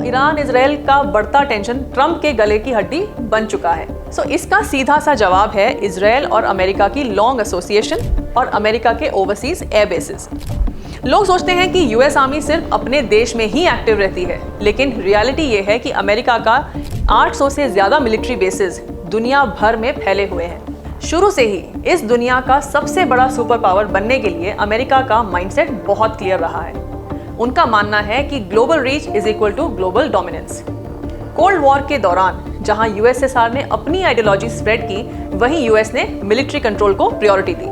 Iran Israel का बढ़ता tension Trump के गले की हड्डी बन चुका है। सो इसका सीधा सा जवाब है इजराइल और अमेरिका की लॉन्ग एसोसिएशन और अमेरिका के ओवरसीज एयर बेसिस। लोग सोचते हैं कि यूएस आर्मी सिर्फ अपने देश में ही एक्टिव रहती है, लेकिन रियलिटी ये है कि अमेरिका का 800 से ज्यादा मिलिट्री बेसिस दुनिया भर में फैले हुए हैं। शुरू से ही इस दुनिया का सबसे बड़ा सुपर पावर बनने के लिए अमेरिका का माइंडसेट बहुत क्लियर रहा है। उनका मानना है कि global reach is equal to global dominance. Cold war के दौरान जहां यूएसएसआर ने अपनी आइडियोलॉजी स्प्रेड की, वहीं यूएस ने मिलिट्री कंट्रोल को प्रायोरिटी दी।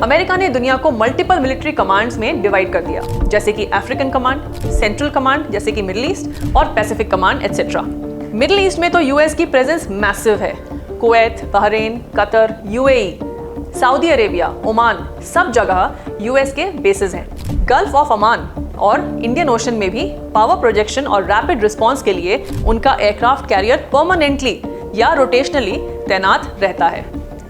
अमेरिका ने दुनिया को मल्टीपल मिलिट्री कमांड्स में डिवाइड कर दिया, जैसे कि अफ्रीकन कमांड, सेंट्रल कमांड जैसे कि मिडिल ईस्ट और Pacific command etcetera. Middle east में तो यूएस की प्रेजेंस मैसिव है। Kuwait, Bahrain, Qatar, UAE, Saudi Arabia, Oman, सब जगह यूएस के बेसिस हैं। गल्फ ऑफ ओमान और इंडियन ओशन में भी पावर प्रोजेक्शन और रैपिड रिस्पांस के लिए उनका एयरक्राफ्ट कैरियर परमानेंटली या रोटेशनली तैनात रहता है।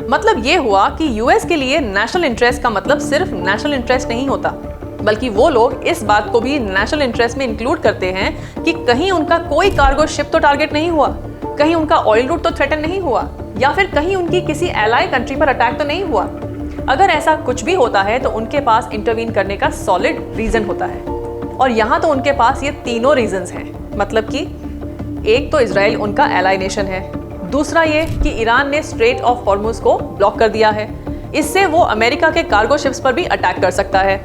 मतलब ये हुआ कि यूएस के लिए नेशनल इंटरेस्ट का मतलब सिर्फ नेशनल इंटरेस्ट नहीं होता, बल्कि वो लोग इस बात को भी नेशनल इंटरेस्ट में इंक्लूड करते हैं कि कहीं उनका कोई कार्गो शिप तो टारगेट नहीं हुआ, कहीं उनका ऑयल रूट तो थ्रेटन नहीं हुआ, या फिर कहीं उनकी किसी एलाई कंट्री पर अटैक तो नहीं हुआ। अगर ऐसा कुछ भी होता है तो उनके पास इंटरवीन करने का सॉलिड रीजन होता है, और यहाँ तो उनके पास ये तीनों रीजंस हैं। मतलब कि एक तो इजराइल उनका एलाई नेशन है, दूसरा ये कि ईरान ने स्ट्रेट ऑफ हॉर्मुज को ब्लॉक कर दिया है, इससे वो अमेरिका के कार्गो शिप्स पर भी अटैक कर सकता है,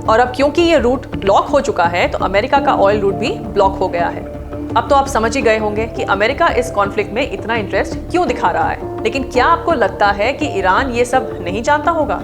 और अब क्योंकि ये रूट ब्लॉक हो चुका है तो अमेरिका का ऑयल रूट भी ब्लॉक हो गया है। अब तो आप समझ ही गए होंगे कि अमेरिका इस कॉन्फ्लिक्ट में इतना इंटरेस्ट क्यों दिखा रहा है। लेकिन क्या आपको लगता है कि ईरान ये सब नहीं जानता होगा?